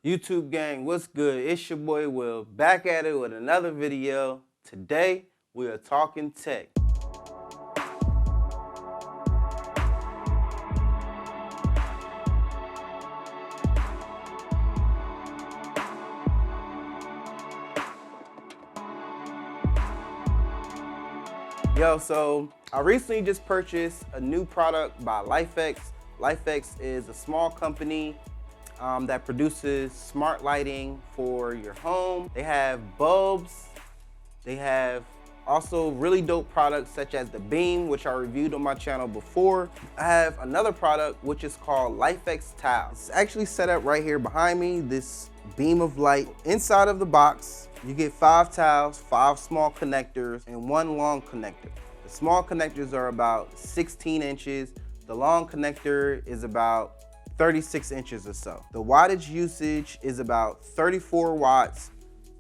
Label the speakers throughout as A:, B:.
A: YouTube gang, what's good? It's your boy Will, back at it with another video. Today, we are talking tech. So I recently just purchased a new product by LIFX. LIFX is a small company that produces smart lighting for your home. They have bulbs. They have also really dope products such as the Beam, which I reviewed on my channel before. I have another product which is called LIFX Tile. It's actually set up right here behind me, this beam of light. Inside of the box, you get 5 tiles, 5 small connectors, and 1 long connector. The small connectors are about 16 inches. The long connector is about 36 inches or so. The wattage usage is about 34 watts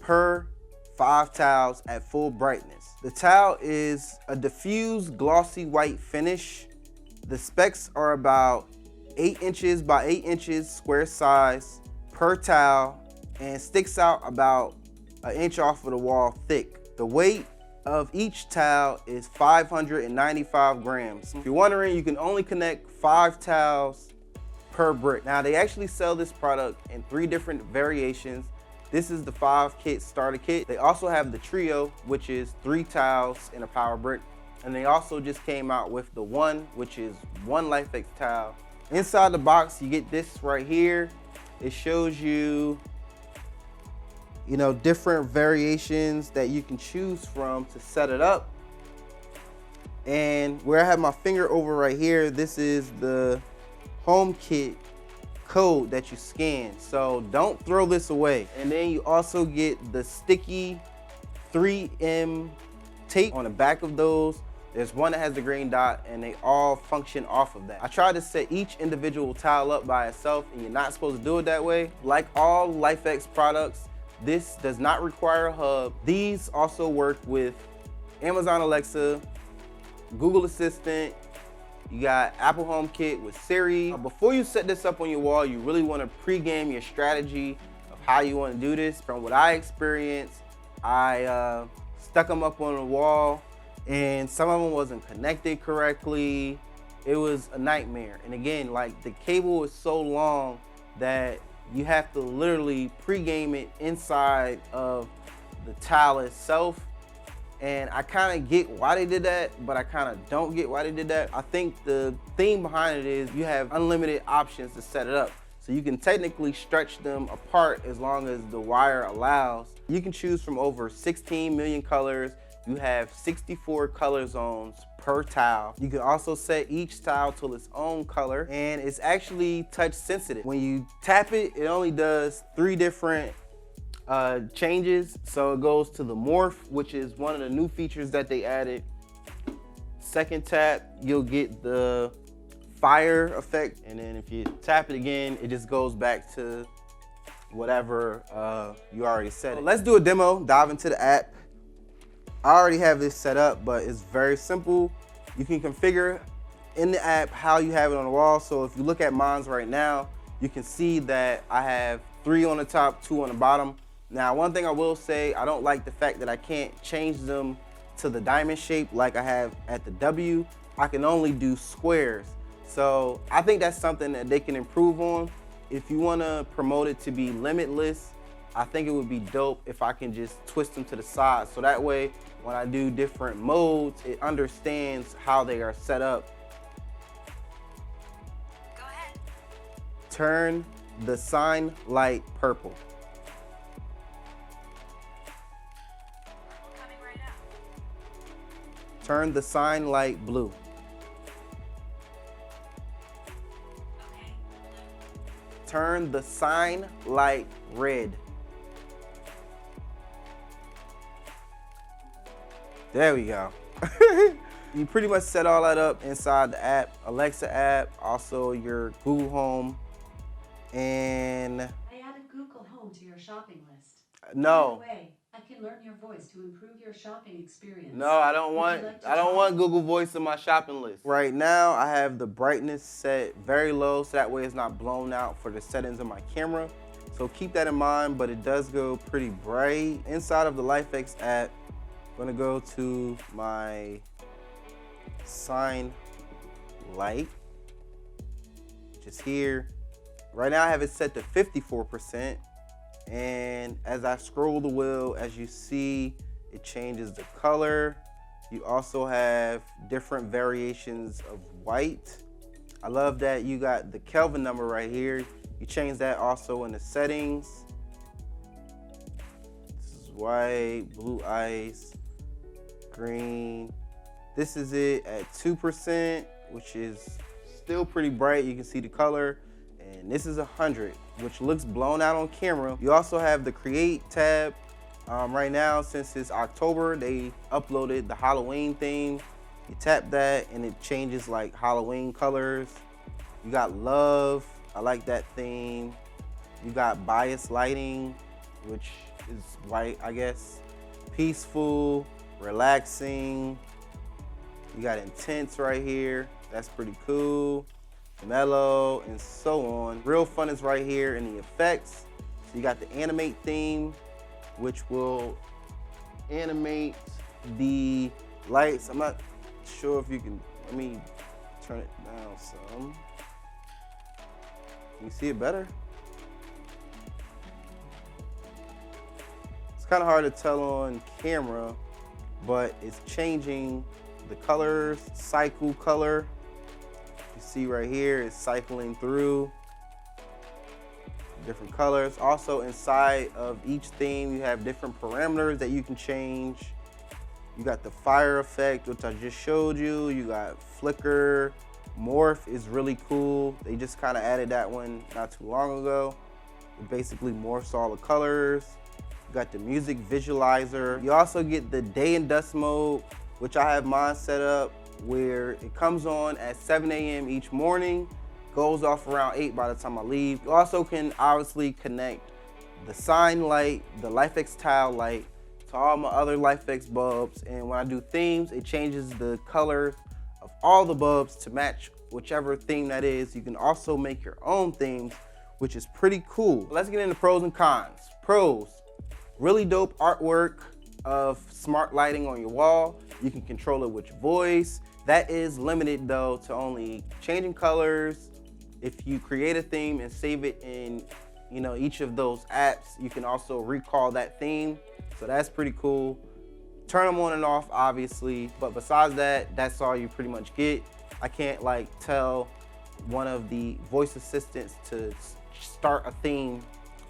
A: per 5 tiles at full brightness. The tile is a diffuse glossy white finish. The specs are about 8 inches by 8 inches square size per tile and sticks out about an inch off of the wall thick. The weight of each tile is 595 grams. If you're wondering, you can only connect 5 tiles per brick. Now they actually sell this product in 3 different variations. This is the 5 kit starter kit. They also have the trio, which is 3 tiles and a power brick. And they also just came out with the 1, which is 1 LIFX tile. Inside the box, you get this right here. It shows you, different variations that you can choose from to set it up. And where I have my finger over right here, this is the home kit code that you scan, so don't throw this away. And then you also get the sticky 3M tape on the back of those. There's one that has the green dot and they all function off of that. I tried to set each individual tile up by itself and you're not supposed to do it that way. Like all LIFX products, this does not require a hub. These also work with Amazon Alexa, Google Assistant. You got Apple HomeKit with Siri. Before you set this up on your wall, you really want to pre-game your strategy of how you want to do this. From what I experienced, I stuck them up on the wall and some of them wasn't connected correctly. It was a nightmare. And again, like the cable is so long that you have to literally pre-game it inside of the tile itself. And I kind of get why they did that, but I kind of don't get why they did that. I think the theme behind it is you have unlimited options to set it up. So you can technically stretch them apart as long as the wire allows. You can choose from over 16 million colors. You have 64 color zones per tile. You can also set each tile to its own color, and it's actually touch sensitive. When you tap it, it only does 3 different changes. So it goes to the morph, which is one of the new features that they added. Second tap, you'll get the fire effect, and then if you tap it again, it just goes back to whatever you already set it. Let's do a demo, dive into the app. I already have this set up, but it's very simple. You can configure in the app how you have it on the wall. So if you look at mine right now, you can see that I have 3 on the top, 2 on the bottom. Now, one thing I will say, I don't like the fact that I can't change them to the diamond shape like I have at the W. I can only do squares. So I think that's something that they can improve on. If you want to promote it to be limitless, I think it would be dope if I can just twist them to the side. So that way, when I do different modes, it understands how they are set up.
B: Go ahead.
A: Turn the sign light purple. Turn the sign light blue.
B: Okay.
A: Turn the sign light red. There we go. You pretty much set all that up inside the app, Alexa app, also your Google Home, and
C: I added Google Home to your shopping list.
A: no.
C: By the way, I can learn your voice to improve your shopping experience.
A: No, I don't want Google Voice in my shopping list. Right now, I have the brightness set very low, so that way it's not blown out for the settings of my camera. So keep that in mind, but it does go pretty bright. Inside of the LIFX app, I'm gonna go to my sign light, which is here. Right now I have it set to 54%. And as I scroll the wheel, as you see, it changes the color. You also have different variations of white. I love that you got the Kelvin number right here. You change that also in the settings. This is white, blue ice, green. This is it at 2%, which is still pretty bright. You can see the color. And this is 100, which looks blown out on camera. You also have the Create tab. Right now, since it's October, they uploaded the Halloween theme. You tap that and it changes like Halloween colors. You got Love, I like that theme. You got Bias Lighting, which is white, I guess. Peaceful, Relaxing. You got Intense right here, that's pretty cool. Mellow, and so on. Real Fun is right here in the effects. So you got the Animate theme, which will animate the lights. I'm not sure if you can, let me turn it down some. Can you see it better? It's kind of hard to tell on camera, but it's changing the colors, cycle color. You see right here, it's cycling through different colors. Also inside of each theme, you have different parameters that you can change. You got the fire effect, which I just showed you. You got flicker, morph is really cool. They just kind of added that one not too long ago. It basically morphs all the colors. You got the music visualizer. You also get the day and dusk mode, which I have mine set up where it comes on at 7 a.m. each morning, goes off around 8 by the time I leave. You also can obviously connect the sign light, the LIFX Tile light, to all my other LIFX bulbs. And when I do themes, it changes the color of all the bulbs to match whichever theme that is. You can also make your own themes, which is pretty cool. Let's get into pros and cons. Pros, really dope artwork of smart lighting on your wall. You can control it with your voice. That is limited though to only changing colors. If you create a theme and save it in each of those apps, you can also recall that theme. So that's pretty cool. Turn them on and off, obviously. But besides that, that's all you pretty much get. I can't like tell one of the voice assistants to start a theme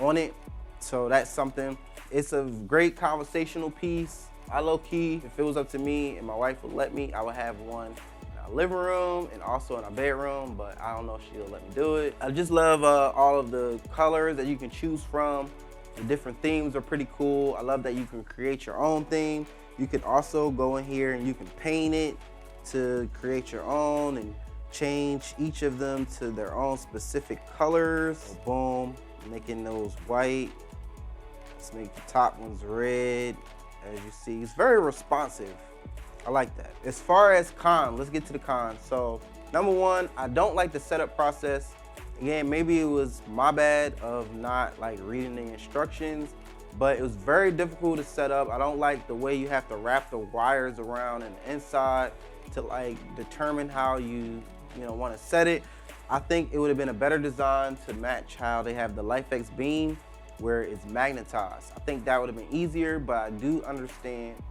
A: on it. So that's something. It's a great conversational piece. I low-key, if it was up to me and my wife would let me, I would have one in our living room and also in our bedroom, but I don't know if she'll let me do it. I just love all of the colors that you can choose from. The different themes are pretty cool. I love that you can create your own theme. You can also go in here and you can paint it to create your own and change each of them to their own specific colors. So boom, making those white. Let's make the top ones red. As you see, it's very responsive. I like that. As far as cons, let's get to the cons. So number one, I don't like the setup process. Again, maybe it was my bad of not like reading the instructions, but it was very difficult to set up. I don't like the way you have to wrap the wires around and the inside to like determine how you want to set it. I think it would have been a better design to match how they have the LIFX Beam, where it's magnetized. I think that would have been easier, but I do understand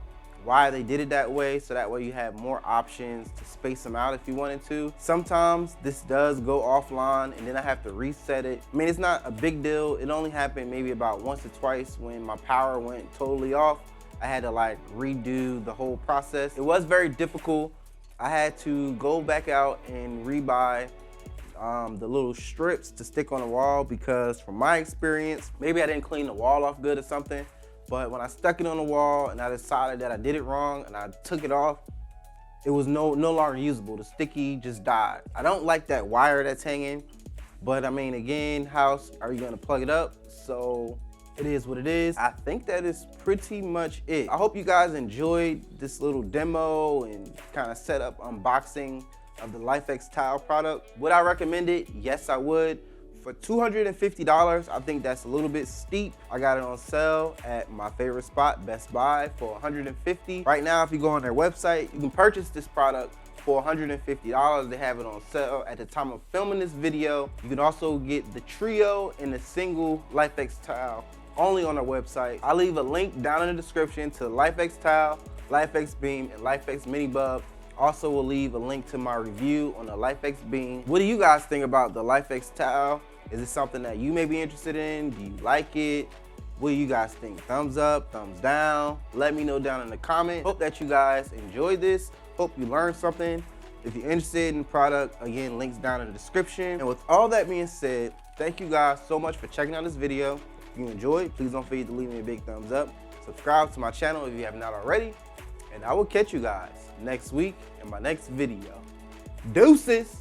A: why they did it that way, so that way you have more options to space them out if you wanted to. Sometimes this does go offline and then I have to reset it. I mean, it's not a big deal. It only happened maybe about once or twice when my power went totally off. I had to like redo the whole process. It was very difficult. I had to go back out and rebuy the little strips to stick on the wall, because from my experience, maybe I didn't clean the wall off good or something, but when I stuck it on the wall and I decided that I did it wrong and I took it off, it was no longer usable. The sticky just died. I don't like that wire that's hanging, but I mean, again, how are you gonna plug it up? So it is what it is. I think that is pretty much it. I hope you guys enjoyed this little demo and kind of setup unboxing of the LIFX Tile product. Would I recommend it? Yes, I would. For $250, I think that's a little bit steep. I got it on sale at my favorite spot, Best Buy, for $150. Right now, if you go on their website, you can purchase this product for $150. They have it on sale at the time of filming this video. You can also get the trio and the single LIFX tile only on their website. I'll leave a link down in the description to LIFX Tile, LIFX Beam, and LIFX Mini Bulb. Also will leave a link to my review on the LIFX Beam. What do you guys think about the LIFX Tile? Is it something that you may be interested in? Do you like it? What do you guys think? Thumbs up, thumbs down? Let me know down in the comments. Hope that you guys enjoyed this. Hope you learned something. If you're interested in the product, again, links down in the description. And with all that being said, thank you guys so much for checking out this video. If you enjoyed, please don't forget to leave me a big thumbs up. Subscribe to my channel if you have not already. And I will catch you guys next week in my next video. Deuces!